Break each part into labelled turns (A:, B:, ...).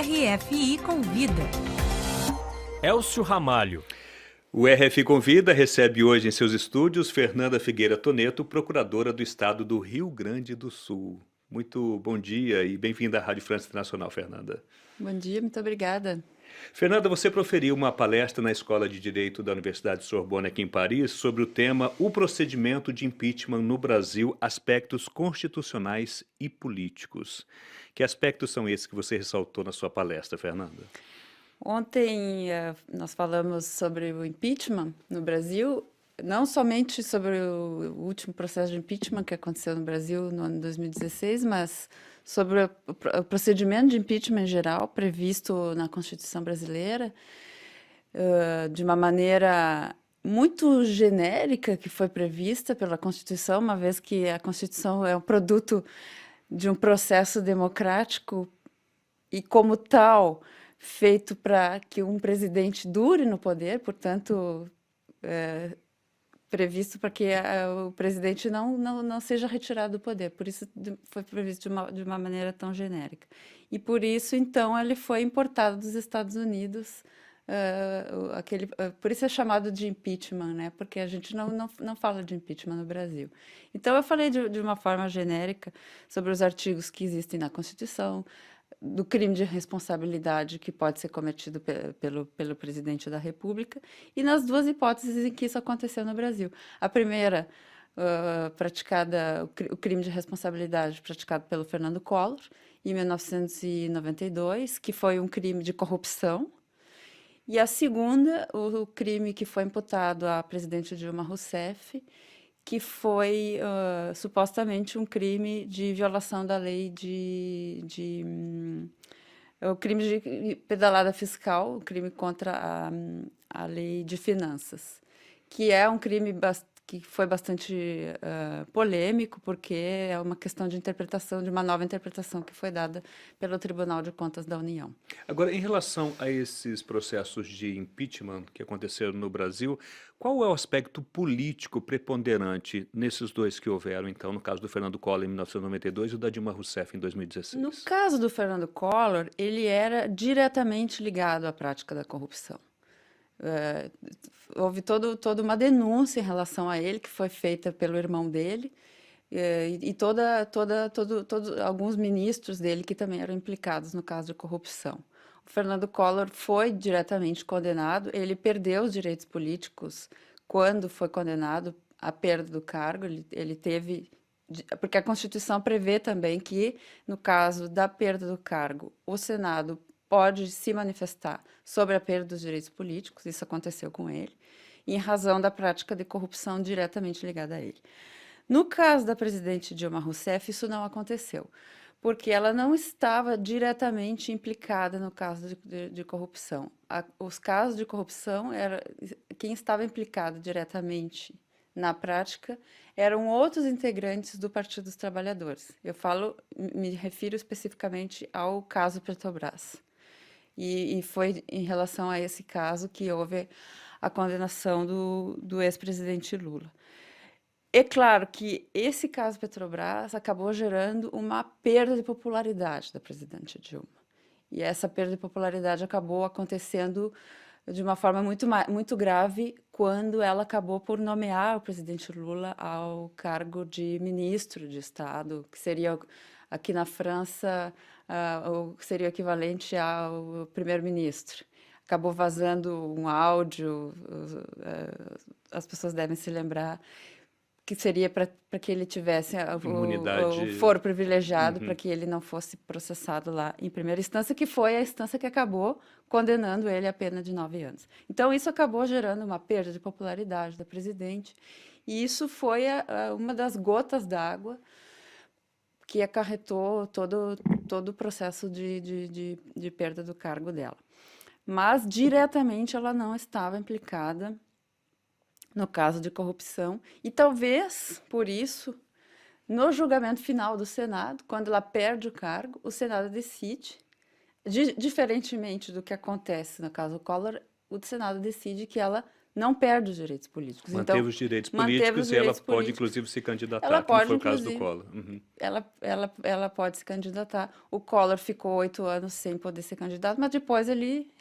A: RFI Convida.
B: Elcio Ramalho.
C: O RFI Convida recebe hoje em seus estúdios Fernanda Figueira Toneto, procuradora do estado do Rio Grande do Sul. Muito bom dia e bem-vinda à Rádio França Internacional, Fernanda.
D: Bom dia, muito obrigada.
C: Fernanda, você proferiu uma palestra na Escola de Direito da Universidade Sorbonne aqui em Paris sobre o tema O procedimento de impeachment no Brasil, aspectos constitucionais e políticos. Que aspectos são esses que você ressaltou na sua palestra, Fernanda?
D: Ontem nós falamos sobre o impeachment no Brasil, não somente sobre o último processo de impeachment que aconteceu no Brasil no ano 2016, mas sobre o procedimento de impeachment em geral previsto na Constituição brasileira, de uma maneira muito genérica que foi prevista pela Constituição, uma vez que a Constituição é um produto de um processo democrático e, como tal, feito para que um presidente dure no poder, portanto, previsto para que o presidente não seja retirado do poder. Por isso foi previsto de uma maneira tão genérica. E por isso, então, ele foi importado dos Estados Unidos. Por isso é chamado de impeachment, né? Porque a gente não fala de impeachment no Brasil. Então, eu falei de uma forma genérica sobre os artigos que existem na Constituição, do crime de responsabilidade que pode ser cometido pelo presidente da República e nas duas hipóteses em que isso aconteceu no Brasil. A primeira, o crime de responsabilidade praticado pelo Fernando Collor, em 1992, que foi um crime de corrupção. E a segunda, o crime que foi imputado à presidente Dilma Rousseff, que foi supostamente um crime de violação da lei o crime de pedalada fiscal, o crime contra a lei de finanças, que é um crime que foi bastante polêmico, porque é uma questão de interpretação, de uma nova interpretação que foi dada pelo Tribunal de Contas da União.
C: Agora, em relação a esses processos de impeachment que aconteceram no Brasil, qual é o aspecto político preponderante nesses dois que houveram, então, no caso do Fernando Collor em 1992 e o da Dilma Rousseff em 2016?
D: No caso do Fernando Collor, ele era diretamente ligado à prática da corrupção. Houve toda uma denúncia em relação a ele, que foi feita pelo irmão dele, e alguns ministros dele que também eram implicados no caso de corrupção. O Fernando Collor foi diretamente condenado, ele perdeu os direitos políticos quando foi condenado à perda do cargo, ele teve... Porque a Constituição prevê também que, no caso da perda do cargo, o Senado pode se manifestar sobre a perda dos direitos políticos, isso aconteceu com ele, em razão da prática de corrupção diretamente ligada a ele. No caso da presidente Dilma Rousseff, isso não aconteceu, porque ela não estava diretamente implicada no caso de corrupção. Os casos de corrupção, quem estava implicado diretamente na prática eram outros integrantes do Partido dos Trabalhadores. Me refiro especificamente ao caso Petrobras. E foi em relação a esse caso que houve a condenação do ex-presidente Lula. É claro que esse caso Petrobras acabou gerando uma perda de popularidade da presidente Dilma. E essa perda de popularidade acabou acontecendo de uma forma muito grave quando ela acabou por nomear o presidente Lula ao cargo de ministro de Estado, que seria, aqui na França, seria o equivalente ao primeiro-ministro. Acabou vazando um áudio, as pessoas devem se lembrar, que seria para que ele tivesse o foro privilegiado, para que ele não fosse processado lá em primeira instância, que foi a instância que acabou condenando ele à pena de 9 anos. Então, isso acabou gerando uma perda de popularidade da presidente, e isso foi uma das gotas d'água que acarretou todo o processo de perda do cargo dela. Mas, diretamente, ela não estava implicada no caso de corrupção, e talvez, por isso, no julgamento final do Senado, quando ela perde o cargo, o Senado decide, diferentemente do que acontece no caso Collor, o Senado decide que ela não perde os direitos políticos.
C: Manteve
D: Então,
C: os direitos
D: manteve
C: políticos
D: os
C: e ela
D: direitos
C: pode,
D: políticos.
C: inclusive, se candidatar,
D: Ela
C: que não
D: pode,
C: foi o caso do
D: inclusive,
C: Collor. Uhum.
D: ela pode se candidatar. O Collor ficou 8 anos sem poder ser candidato, mas depois
C: Ele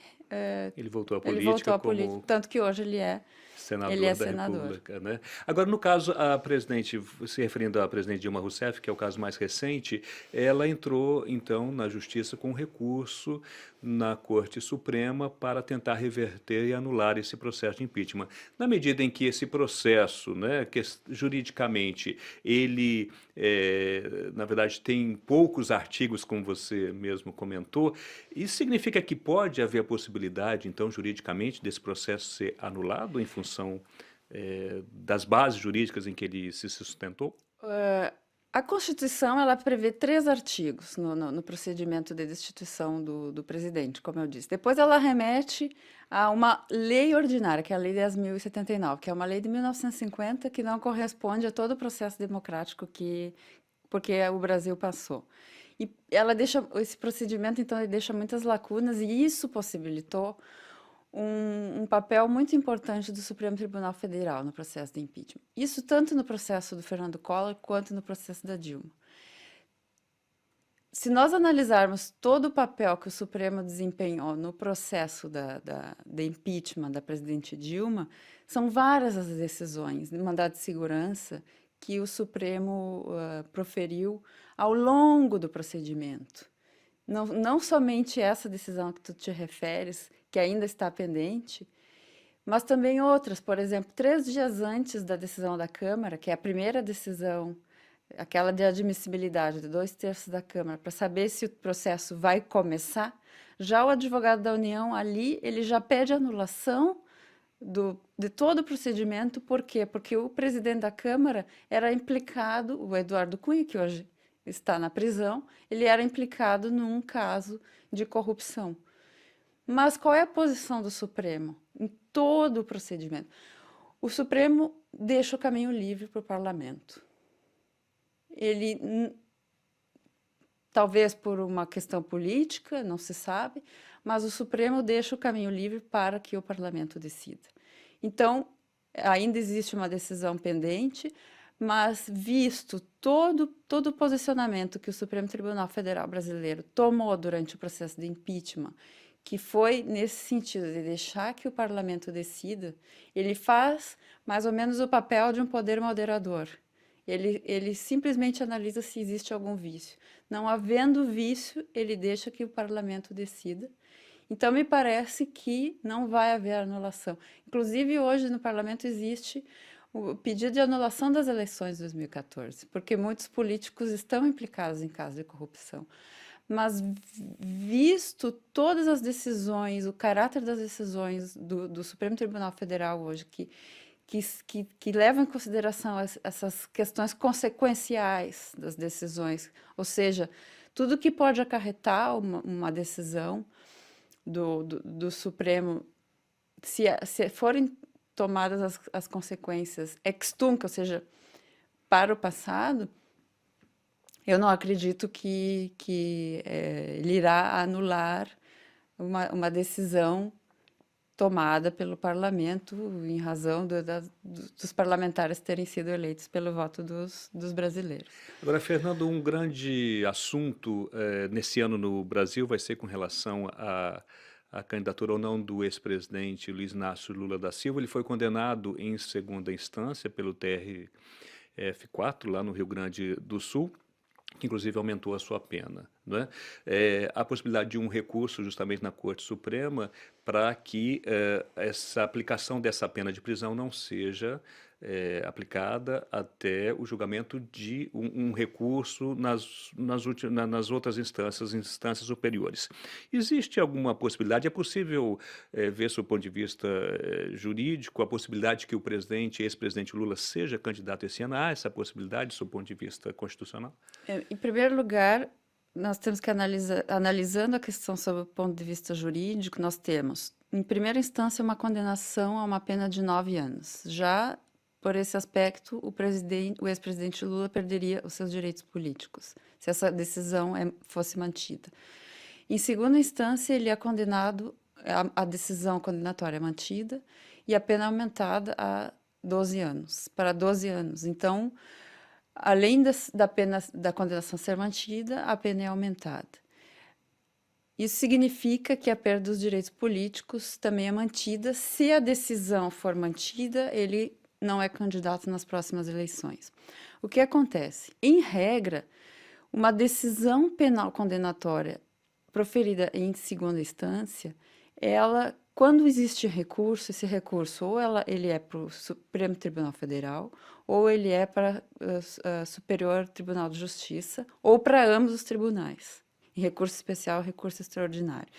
C: voltou à
D: ele
C: política
D: voltou à política,
C: como
D: tanto que hoje ele é
C: senador da
D: senador.
C: República, né? Agora, no caso, a presidente, se referindo à presidente Dilma Rousseff, que é o caso mais recente, ela entrou, então, na Justiça com recurso na Corte Suprema para tentar reverter e anular esse processo de impeachment. Na medida em que esse processo, né, que juridicamente, ele, na verdade, tem poucos artigos, como você mesmo comentou, isso significa que pode haver a possibilidade, então, juridicamente, desse processo ser anulado em função das bases jurídicas em que ele se sustentou?
D: A Constituição, ela prevê 3 artigos no procedimento de destituição do presidente, como eu disse. Depois ela remete a uma lei ordinária, que é a Lei 10.079, que é uma lei de 1950 que não corresponde a todo o processo democrático porque o Brasil passou. E ela deixa, esse procedimento, então, ele deixa muitas lacunas e isso possibilitou um papel muito importante do Supremo Tribunal Federal no processo de impeachment. Isso tanto no processo do Fernando Collor quanto no processo da Dilma. Se nós analisarmos todo o papel que o Supremo desempenhou no processo de impeachment da presidente Dilma, são várias as decisões de mandado de segurança que o Supremo proferiu ao longo do procedimento. Não somente essa decisão que tu te referes, que ainda está pendente, mas também outras. Por exemplo, 3 dias antes da decisão da Câmara, que é a primeira decisão, aquela de admissibilidade de 2/3 da Câmara, para saber se o processo vai começar, já o advogado da União ali, ele já pede anulação de todo o procedimento. Por quê? Porque o presidente da Câmara era implicado, o Eduardo Cunha, que hoje está na prisão, ele era implicado num caso de corrupção. Mas qual é a posição do Supremo em todo o procedimento? O Supremo deixa o caminho livre para o parlamento. Ele, talvez por uma questão política, não se sabe, mas o Supremo deixa o caminho livre para que o parlamento decida. Então, ainda existe uma decisão pendente, mas visto todo o posicionamento que o Supremo Tribunal Federal brasileiro tomou durante o processo de impeachment, que foi nesse sentido de deixar que o parlamento decida, ele faz mais ou menos o papel de um poder moderador. Ele simplesmente analisa se existe algum vício. Não havendo vício, ele deixa que o parlamento decida. Então, me parece que não vai haver anulação. Inclusive, hoje no parlamento existe o pedido de anulação das eleições de 2014, porque muitos políticos estão implicados em casos de corrupção. Mas, visto todas as decisões, o caráter das decisões do Supremo Tribunal Federal hoje, que levam em consideração essas questões consequenciais das decisões, ou seja, tudo que pode acarretar uma decisão do Supremo, se forem tomadas as consequências ex tunc, ou seja, para o passado, eu não acredito que ele irá anular uma decisão tomada pelo parlamento em razão dos parlamentares terem sido eleitos pelo voto dos brasileiros.
C: Agora, Fernando, um grande assunto nesse ano no Brasil vai ser com relação à candidatura ou não do ex-presidente Luiz Inácio Lula da Silva. Ele foi condenado em segunda instância pelo TRF4, lá no Rio Grande do Sul, que inclusive aumentou a sua pena, né? A possibilidade de um recurso justamente na Corte Suprema para que essa aplicação dessa pena de prisão não seja aplicada até o julgamento de um recurso nas outras instâncias superiores. Existe alguma possibilidade? É possível ver, sob o ponto de vista jurídico, a possibilidade de que o ex-presidente Lula seja candidato esse ano? Há essa possibilidade, sob o ponto de vista constitucional?
D: Em primeiro lugar, nós temos que analisando a questão sob o ponto de vista jurídico, nós temos, em primeira instância, uma condenação a uma pena de 9 anos. Já por esse aspecto, o ex-presidente Lula perderia os seus direitos políticos, se essa decisão fosse mantida. Em segunda instância, ele é condenado, a decisão condenatória é mantida, e a pena aumentada a 12 anos, para 12 anos. Então, além da pena da condenação ser mantida, a pena é aumentada. Isso significa que a perda dos direitos políticos também é mantida. Se a decisão for mantida, ele não é candidato nas próximas eleições. O que acontece? Em regra, uma decisão penal condenatória proferida em segunda instância, ela, quando existe recurso, esse recurso ou ele é para o Supremo Tribunal Federal, ou ele é para o Superior Tribunal de Justiça, ou para ambos os tribunais, em recurso especial e recurso extraordinário.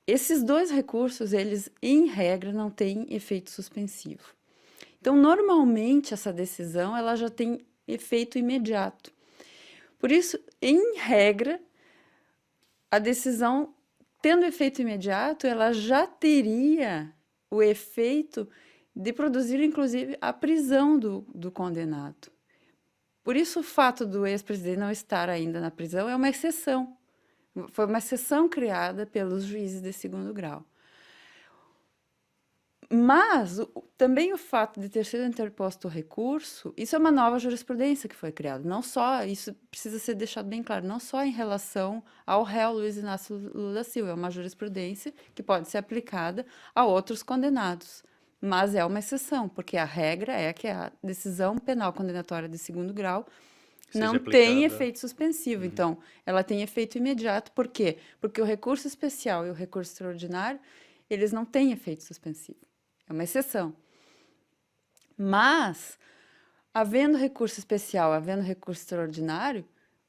D: Esses dois recursos, eles, em regra, não têm efeito suspensivo. Então, normalmente, essa decisão ela já tem efeito imediato. Por isso, em regra, a decisão, tendo efeito imediato, ela já teria o efeito de produzir, inclusive, a prisão do condenado. Por isso, o fato do ex-presidente não estar ainda na prisão é uma exceção. Foi uma exceção criada pelos juízes de segundo grau. Mas também o fato de ter sido interposto o recurso, isso é uma nova jurisprudência que foi criada. Não só, isso precisa ser deixado bem claro, não só em relação ao réu Luiz Inácio Lula da Silva, é uma jurisprudência que pode ser aplicada a outros condenados. Mas é uma exceção, porque a regra é que a decisão penal condenatória de segundo grau não tem efeito suspensivo. Então, ela tem efeito imediato. Por quê? Porque o recurso especial e o recurso extraordinário, eles não têm efeito suspensivo. É uma exceção. Mas, havendo recurso especial, havendo recurso extraordinário,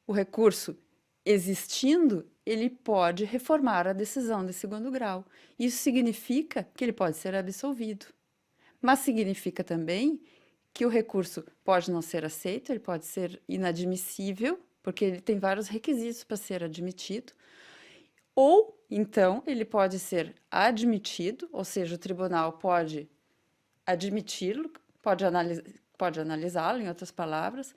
D: o recurso existindo, ele pode reformar a decisão de segundo grau. Isso significa que ele pode ser absolvido. Mas significa também que o recurso pode não ser aceito, ele pode ser inadmissível, porque ele tem vários requisitos para ser admitido, ou então ele pode ser admitido, ou seja, o tribunal pode admiti-lo, pode analisá-lo, em outras palavras,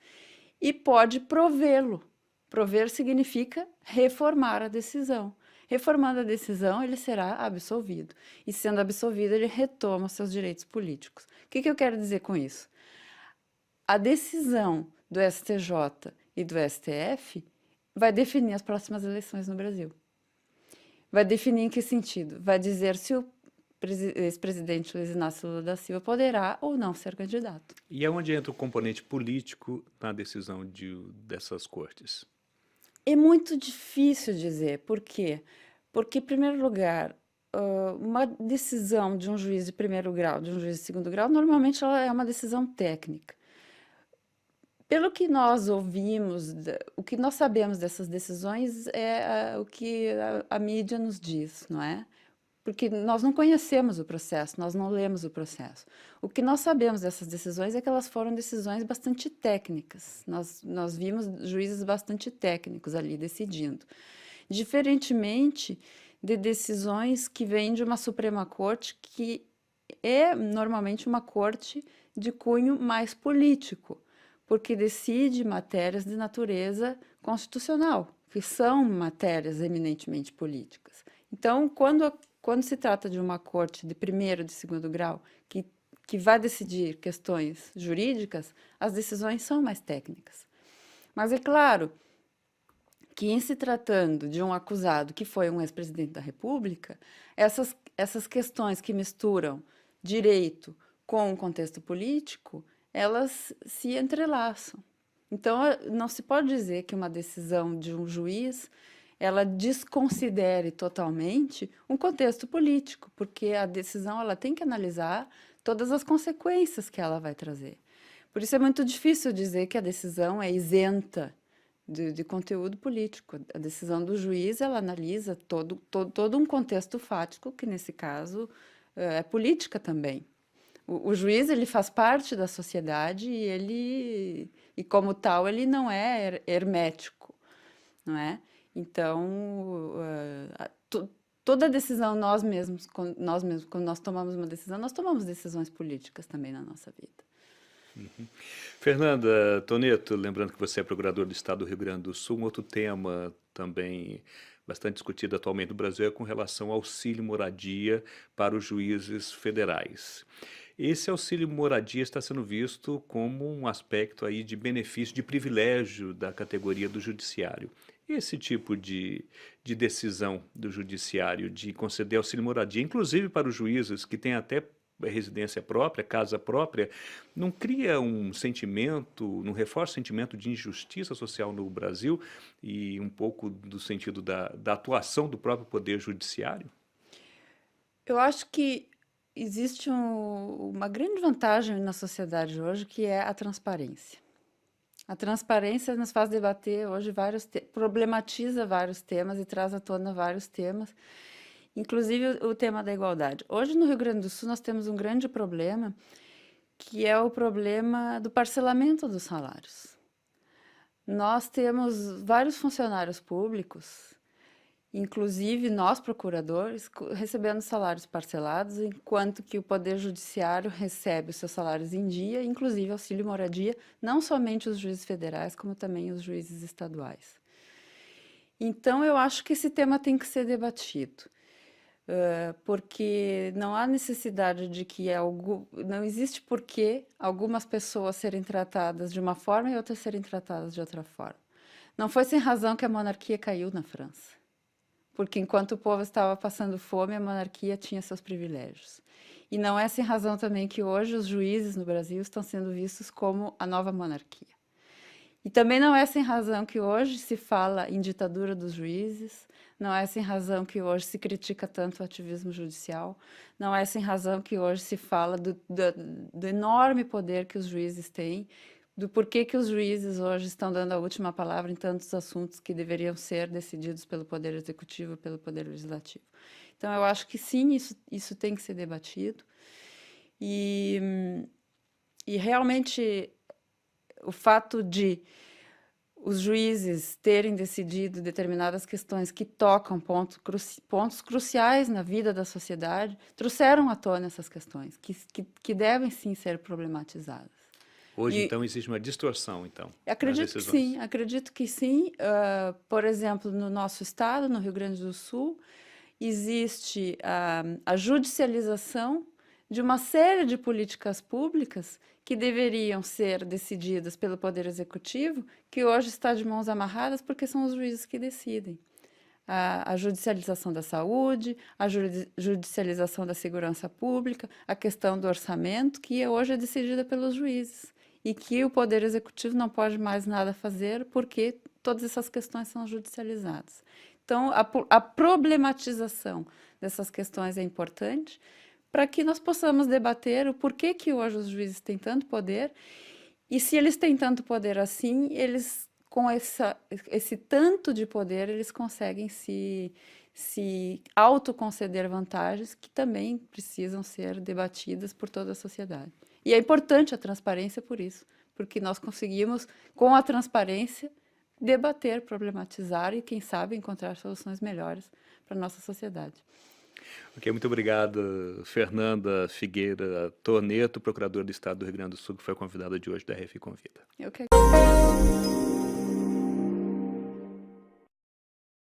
D: e pode provê-lo. Prover significa reformar a decisão. Reformando a decisão, ele será absolvido. E sendo absolvido, ele retoma seus direitos políticos. O que eu quero dizer com isso? A decisão do STJ e do STF vai definir as próximas eleições no Brasil. Vai definir em que sentido? Vai dizer se o ex-presidente Luiz Inácio Lula da Silva poderá ou não ser candidato.
C: E é onde entra o componente político na decisão dessas cortes?
D: É muito difícil dizer. Por quê? Porque, em primeiro lugar, uma decisão de um juiz de primeiro grau, de um juiz de segundo grau, normalmente ela é uma decisão técnica. Pelo que nós ouvimos, o que nós sabemos dessas decisões é o que a mídia nos diz, não é? Porque nós não conhecemos o processo, nós não lemos o processo. O que nós sabemos dessas decisões é que elas foram decisões bastante técnicas. Nós vimos juízes bastante técnicos ali decidindo. Diferentemente de decisões que vêm de uma Suprema Corte, que é normalmente uma corte de cunho mais político, porque decide matérias de natureza constitucional, que são matérias eminentemente políticas. Então, quando se trata de uma corte de primeiro e de segundo grau, que vai decidir questões jurídicas, as decisões são mais técnicas. Mas é claro que, em se tratando de um acusado que foi um ex-presidente da República, essas questões que misturam direito com o contexto político, elas se entrelaçam. Então, não se pode dizer que uma decisão de um juiz ela desconsidere totalmente um contexto político, porque a decisão ela tem que analisar todas as consequências que ela vai trazer. Por isso é muito difícil dizer que a decisão é isenta de conteúdo político. A decisão do juiz ela analisa todo um contexto fático, que nesse caso é política também. O juiz ele faz parte da sociedade e como tal ele não é hermético, não é? Então, toda decisão quando nós tomamos uma decisão, nós tomamos decisões políticas também na nossa vida.
C: Fernanda Toneto, lembrando que você é procurador do Estado do Rio Grande do Sul, um outro tema também bastante discutida atualmente no Brasil é com relação ao auxílio moradia para os juízes federais. Esse auxílio moradia está sendo visto como um aspecto aí de benefício, de privilégio da categoria do judiciário. Esse tipo de decisão do judiciário de conceder auxílio moradia, inclusive para os juízes que têm até residência própria, casa própria, não cria um sentimento, não reforça o sentimento de injustiça social no Brasil e um pouco do sentido da atuação do próprio poder judiciário?
D: Eu acho que existe uma grande vantagem na sociedade hoje, que é a transparência. A transparência nos faz debater hoje problematiza vários temas e traz à tona vários temas, inclusive o tema da igualdade. Hoje, no Rio Grande do Sul, nós temos um grande problema, que é o problema do parcelamento dos salários. Nós temos vários funcionários públicos, inclusive nós, procuradores, recebendo salários parcelados, enquanto que o Poder Judiciário recebe os seus salários em dia, inclusive auxílio moradia, não somente os juízes federais, como também os juízes estaduais. Então, eu acho que esse tema tem que ser debatido, porque não há necessidade de que não existe por que algumas pessoas serem tratadas de uma forma e outras serem tratadas de outra forma. Não foi sem razão que a monarquia caiu na França. Porque enquanto o povo estava passando fome, a monarquia tinha seus privilégios. E não é sem razão também que hoje os juízes no Brasil estão sendo vistos como a nova monarquia. E também não é sem razão que hoje se fala em ditadura dos juízes, não é sem razão que hoje se critica tanto o ativismo judicial, não é sem razão que hoje se fala do enorme poder que os juízes têm, do porquê que os juízes hoje estão dando a última palavra em tantos assuntos que deveriam ser decididos pelo Poder Executivo e pelo Poder Legislativo. Então, eu acho que sim, isso tem que ser debatido. E realmente, o fato de os juízes terem decidido determinadas questões que tocam pontos cruciais na vida da sociedade, trouxeram à tona essas questões, que devem sim ser problematizadas.
C: Hoje, então, existe uma distorção, então,
D: acredito que sim, acredito que sim. Por exemplo, no nosso estado, no Rio Grande do Sul, existe a judicialização de uma série de políticas públicas que deveriam ser decididas pelo Poder Executivo, que hoje está de mãos amarradas porque são os juízes que decidem. A judicialização da saúde, a judicialização da segurança pública, a questão do orçamento, que hoje é decidida pelos juízes. E que o Poder Executivo não pode mais nada fazer porque todas essas questões são judicializadas. Então, a problematização dessas questões é importante para que nós possamos debater o porquê que hoje os juízes têm tanto poder e se eles têm tanto poder assim, eles, com esse tanto de poder, eles conseguem se autoconceder vantagens que também precisam ser debatidas por toda a sociedade. E é importante a transparência por isso, porque nós conseguimos, com a transparência, debater, problematizar e, quem sabe, encontrar soluções melhores para a nossa sociedade.
C: Ok, muito obrigado, Fernanda Figueira Torneto, procuradora do Estado do Rio Grande do Sul, que foi a convidada de hoje da RF Convida.
D: Eu que